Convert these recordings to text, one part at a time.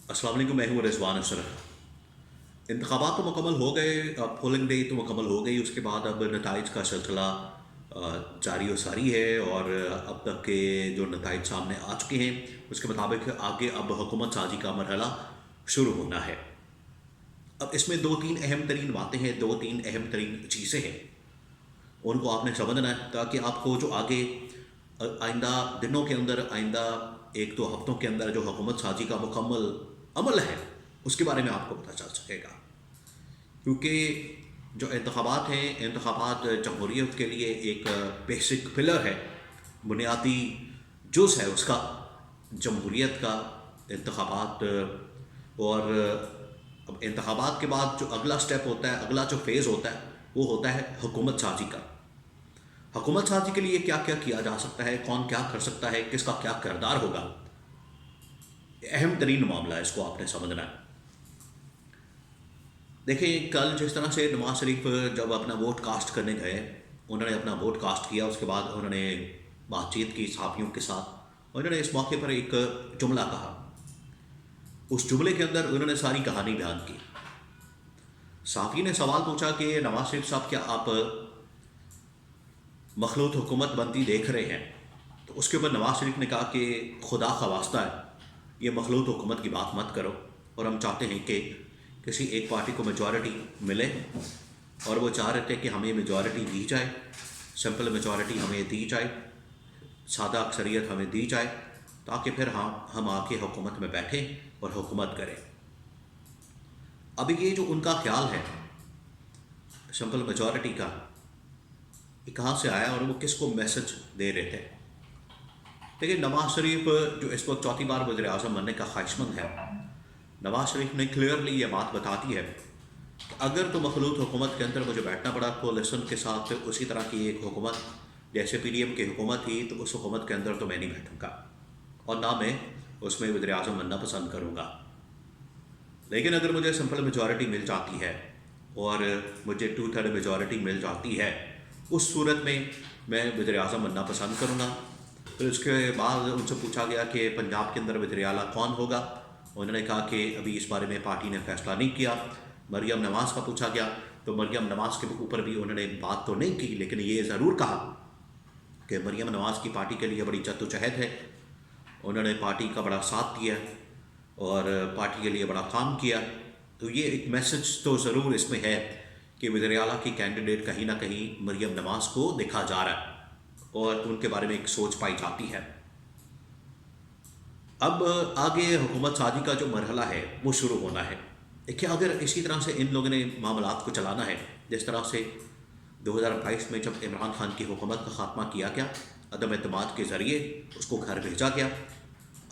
अस्सलाम वालेकुम, मैं हूँ रिजवान अशरफ। इंतखाबात तो मुकम्मल हो गए, अब पोलिंग डे तो मुकम्मल हो गई। उसके बाद अब नताइज का सिलसिला जारी व सारी है, और अब तक के जो नताइज सामने आ चुके हैं उसके मुताबिक आगे अब हुकूमत साजी का मरहला शुरू होना है। अब इसमें दो तीन अहम तरीन बातें हैं, दो तीन अहम तरीन चीज़ें हैं, उनको आपने समझना है ताकि आपको जो आगे आइंदा दिनों के अंदर, आइंदा एक दो हफ्तों के अंदर जो हुकूमत साजी का मुकम्मल अमल है उसके बारे में आपको पता चल सकेगा। क्योंकि जो इंतखाबात हैं, इंतखाबात जमहूरियत के लिए एक बेसिक पिलर है, बुनियादी जुज़ है उसका, जमहूरियत का इंतखाबात। और अब इंतखाबात के बाद जो अगला स्टेप होता है, अगला जो फेज़ होता है, वो होता है हुकूमत साजी का। हुकूमत साजी के लिए क्या क्या किया जा सकता है, कौन क्या कर सकता है, किसका क्या किरदार होगा, अहम तरीन मामला है, इसको आपने समझना है। देखिए, कल जिस तरह से नवाज शरीफ जब अपना वोट कास्ट करने गए, उन्होंने अपना वोट कास्ट किया, उसके बाद उन्होंने बातचीत की सहाफ़ियों के साथ। उन्होंने इस मौके पर एक जुमला कहा, उस जुमले के अंदर उन्होंने सारी कहानी बयान की। सहाफ़ी ने सवाल पूछा कि नवाज शरीफ साहब, क्या आप मखलूत हुकूमत बनती देख रहे हैं? तो उसके ऊपर नवाज शरीफ ने कहा कि खुदा का वास्ता है, ये मखलूत हुकूमत की बात मत करो, और हम चाहते हैं कि किसी एक पार्टी को मेजॉरिटी मिले, और वो चाह रहे थे कि हमें मेजॉरिटी दी जाए, सिंपल मेजॉरिटी हमें दी जाए, सादा अक्सरियत हमें दी जाए, ताकि फिर हम आके हुकूमत में बैठें और हुकूमत करें। अब ये जो उनका ख्याल है सिंपल मेजॉरिटी का, ये कहाँ से आया और वो किसको मैसेज दे रहे थे? देखिए, नवाज शरीफ जो इस वक्त चौथी बार वज़ीर आज़म बनने का ख्वाहिशमंद है, नवाज शरीफ ने क्लियरली ये बात बताती है कि अगर तो मखलूत हुकूमत के अंदर मुझे बैठना पड़ा कोalition के साथ, उसी तरह की एक हुकूमत जैसे PDM की हुकूमत थी, तो उस हुकूमत के अंदर तो मैं नहीं बैठूँगा, और ना मैं उसमें वज़ीर आज़म बनना पसंद करूँगा। लेकिन अगर मुझे सिंपल मेजॉरिटी मिल जाती है और मुझे 2/3 मेजॉरिटी मिल जाती है, उस सूरत में मैं वज़ीर आज़म बनना पसंद करूँगा। फिर उसके बाद उनसे पूछा गया कि पंजाब के अंदर वज़ीर आला कौन होगा। उन्होंने कहा कि अभी इस बारे में पार्टी ने फैसला नहीं किया। मरियम नवाज़ का पूछा गया, तो मरियम नवाज़ के ऊपर भी उन्होंने बात तो नहीं की, लेकिन ये ज़रूर कहा कि मरियम नवाज़ की पार्टी के लिए बड़ी जद्दोजहद है, उन्होंने पार्टी का बड़ा साथ दिया और पार्टी के लिए बड़ा काम किया। तो ये एक मैसेज तो ज़रूर इसमें है कि वज़ीर आला की कैंडिडेट कहीं ना कहीं मरियम नवाज़ को देखा जा रहा है और उनके बारे में एक सोच पाई जाती है। अब आगे हुकूमत साजी का जो मरहला है वो शुरू होना है। देखिए, अगर इसी तरह से इन लोगों ने मामलात को चलाना है, जिस तरह से 2022 में जब इमरान खान की हुकूमत का ख़ात्मा किया गया, अदम एतमाद के ज़रिए उसको घर भेजा गया,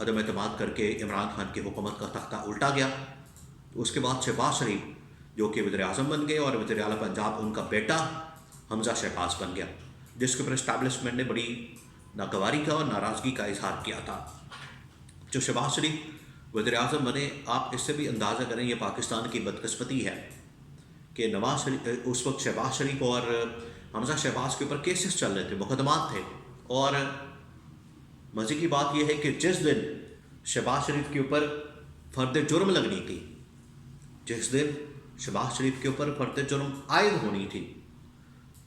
अदम एतमाद करके इमरान खान की हुकूमत का तख्ता उल्टा गया, तो उसके बाद शहबाज शरीफ जो कि वज़ीर आज़म बन गए और वज़ीर आला पंजाब उनका बेटा हमज़ा शहबाज बन गया, जिसके ऊपर इस्टेब्लिशमेंट ने बड़ी नागवारी का और नाराज़गी का इजहार किया था। जो शहबाज शरीफ वज़ीर आज़म बने, आप इससे भी अंदाज़ा करें ये पाकिस्तान की बदकिस्मती है कि नवाज शरीफ उस वक्त शहबाज शरीफ और हमज़ा शहबाज के ऊपर केसेस चल रहे थे, मुकदमात थे। और मज़े की बात यह है कि जिस दिन शहबाज शरीफ के ऊपर फ़र्द जुर्म लगनी थी, जिस दिन शहबाज शरीफ के ऊपर फ़र्द जुर्म आयद होनी थी,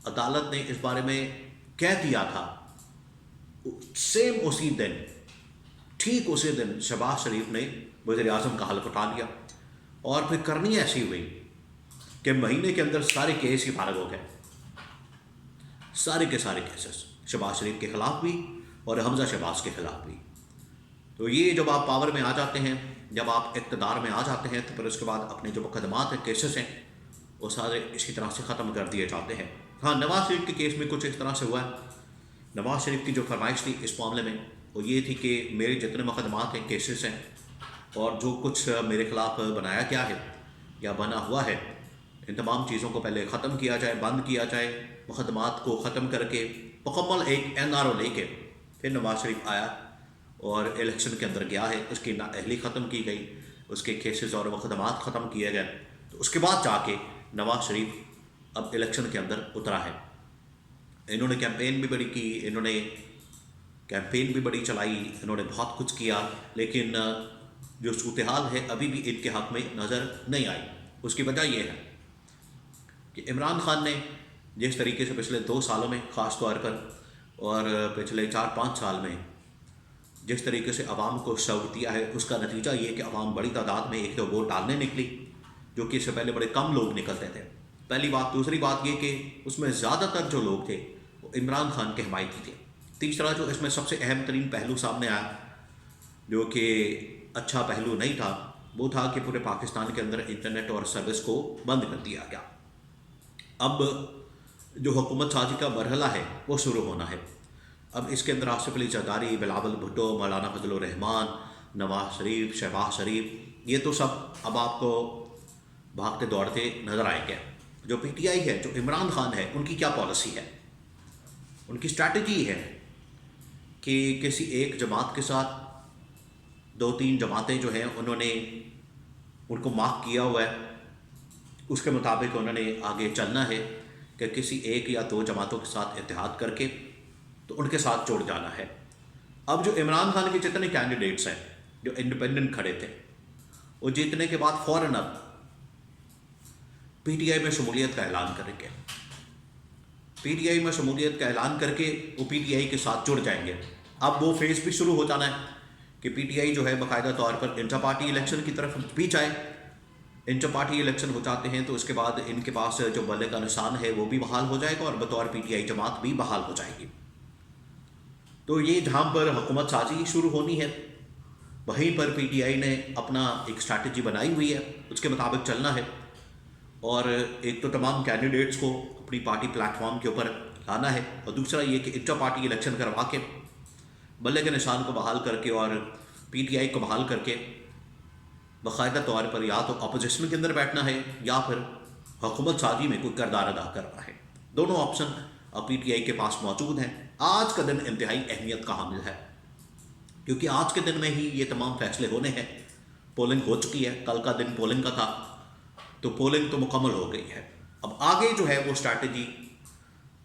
अदालत ने इस बारे में कह दिया था, सेम उसी दिन, ठीक उसी दिन शहबाज शरीफ ने वज़ीर आज़म का हल्फ उठा लिया। और फिर करनी ऐसी हुई कि महीने के अंदर सारे केस ही फारग हो गए, सारे के सारे केसेस शहबाज शरीफ के ख़िलाफ़ भी और हमज़ा शहबाज के ख़िलाफ़ भी। तो ये जब आप पावर में आ जाते हैं, जब आप इक़्तिदार में आ जाते हैं, तो फिर उसके बाद अपने जो मुकदमात हैं, केसेस हैं, वो सारे इसी तरह से ख़त्म कर दिए जाते हैं। हाँ, नवाज शरीफ के केस में कुछ इस तरह से हुआ है। नवाज शरीफ की जो फरमाइश थी इस मामले में वो ये थी कि मेरे जितने मुकदमात हैं, केसेस हैं, और जो कुछ मेरे ख़िलाफ़ बनाया गया है या बना हुआ है, इन तमाम चीज़ों को पहले ख़त्म किया जाए, बंद किया जाए। मुकदमात को ख़त्म करके मुकम्मल एक NRO लेके फिर नवाज शरीफ आया और इलेक्शन के अंदर गया है, उसकी नाअहली ख़त्म की गई, उसके केसेस और मुकदमात ख़त्म किए गए, तो उसके बाद जाके नवाज शरीफ अब इलेक्शन के अंदर उतरा है। इन्होंने कैंपेन भी बड़ी की, इन्होंने कैंपेन भी बड़ी चलाई, इन्होंने बहुत कुछ किया, लेकिन جو صورتحال ہے ابھی بھی ان کے حق میں نظر نہیں آئی۔ اس کی وجہ یہ ہے کہ عمران خان نے جس طریقے سے پچھلے 2 سالوں میں خاص طور پر اور پچھلے 4-5 سال میں جس طریقے سے عوام کو شعور دیا ہے، اس کا نتیجہ یہ کہ عوام بڑی تعداد میں ایک تو ووٹ ڈالنے نکلی، جو کہ اس سے پہلے بڑے کم لوگ نکلتے تھے، پہلی بات۔ دوسری بات یہ کہ اس میں زیادہ تر جو لوگ تھے وہ عمران خان کے حمایتی تھے۔ تیسرا جو اس میں سب سے اہم ترین پہلو سامنے آیا، جو کہ اچھا پہلو نہیں تھا، وہ تھا کہ پورے پاکستان کے اندر انٹرنیٹ اور سروس کو بند کر دیا گیا۔ اب جو حکومت سازی کا مرحلہ ہے وہ شروع ہونا ہے۔ اب اس کے اندر آصف علی زرداری، بلاول بھٹو، مولانا فضل الرحمان، نواز شریف، شہباز شریف، یہ تو سب اب آپ کو بھاگتے دوڑتے نظر آئیں گے۔ جو پی ٹی آئی ہے، جو عمران خان ہے، ان کی کیا پالیسی ہے؟ ان کی اسٹریٹجی ہے کہ کسی ایک جماعت کے ساتھ 2-3 جماعتیں جو ہیں انہوں نے ان کو مارک کیا ہوا ہے، اس کے مطابق انہوں نے آگے چلنا ہے کہ کسی ایک یا 2 جماعتوں کے ساتھ اتحاد کر کے تو ان کے ساتھ جڑ جانا ہے۔ اب جو عمران خان کے جتنے کینڈیڈیٹس ہیں جو انڈیپینڈنٹ کھڑے تھے، وہ جیتنے کے بعد فوراً اب پی ٹی آئی میں شمولیت کا اعلان کریں گے۔ پی ٹی آئی میں شمولیت کا اعلان کر کے وہ پی ٹی آئی کے ساتھ جڑ جائیں گے۔ اب وہ فیز بھی شروع ہو جانا ہے کہ پی ٹی آئی جو ہے باقاعدہ طور پر انٹر پارٹی الیکشن کی طرف بھی جائے۔ انٹر پارٹی الیکشن ہو جاتے ہیں تو اس کے بعد ان کے پاس جو بلے کا نشان ہے وہ بھی بحال ہو جائے گا اور بطور پی ٹی آئی جماعت بھی بحال ہو جائے گی۔ تو یہ جہاں پر حکومت سازی شروع ہونی ہے، وہیں پر پی ٹی آئی نے اپنا ایک اسٹریٹجی بنائی ہوئی ہے، اس کے مطابق چلنا ہے۔ اور ایک تو تمام کینڈیڈیٹس کو اپنی پارٹی پلیٹ فارم کے اوپر لانا ہے، اور دوسرا یہ کہ انٹر پارٹی الیکشن کروا کے بلے کے نشان کو بحال کر کے اور پی ٹی آئی کو بحال کر کے باقاعدہ طور پر یا تو اپوزیشن کے اندر بیٹھنا ہے یا پھر حکومت سازی میں کوئی کردار ادا کرنا ہے۔ دونوں آپشن اب پی ٹی آئی کے پاس موجود ہیں۔ آج کا دن انتہائی اہمیت کا حامل ہے، کیونکہ آج کے دن میں ہی یہ تمام فیصلے ہونے ہیں۔ پولنگ ہو چکی ہے، کل کا دن پولنگ کا تھا، تو پولنگ تو مکمل ہو گئی ہے۔ اب آگے جو ہے وہ اسٹریٹجی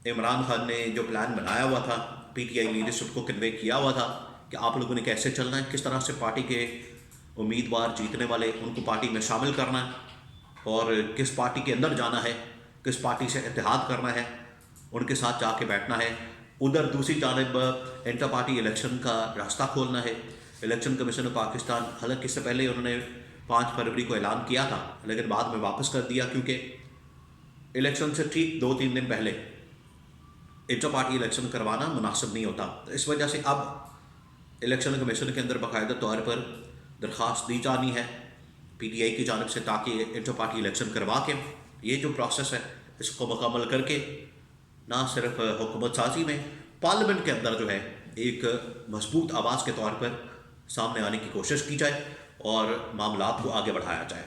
عمران خان نے جو پلان بنایا ہوا تھا، پی ٹی آئی لیڈرشپ کو کنوے کیا ہوا تھا کہ آپ لوگوں نے کیسے چلنا ہے، کس طرح سے پارٹی کے امیدوار جیتنے والے ان کو پارٹی میں شامل کرنا ہے، اور کس پارٹی کے اندر جانا ہے، کس پارٹی سے اتحاد کرنا ہے، ان کے ساتھ جا کے بیٹھنا ہے۔ ادھر دوسری جانب انٹر پارٹی الیکشن کا راستہ کھولنا ہے۔ الیکشن کمیشن آف پاکستان، حالانکہ اس سے پہلے انہوں نے 5 فروری کو اعلان کیا تھا، لیکن بعد میں واپس کر دیا، کیونکہ الیکشن سے ٹھیک 2-3 دن پہلے انٹر پارٹی الیکشن کروانا مناسب نہیں ہوتا۔ تو اس وجہ سے اب الیکشن کمیشن کے اندر باقاعدہ طور پر درخواست دی جانی ہے پی ٹی آئی کی جانب سے، تاکہ انٹر پارٹی الیکشن کروا کے یہ جو پروسیس ہے اس کو مکمل کر کے نہ صرف حکومت سازی میں، پارلیمنٹ کے اندر جو ہے ایک مضبوط آواز کے طور پر سامنے آنے کی کوشش کی جائے اور معاملات کو آگے بڑھایا جائے۔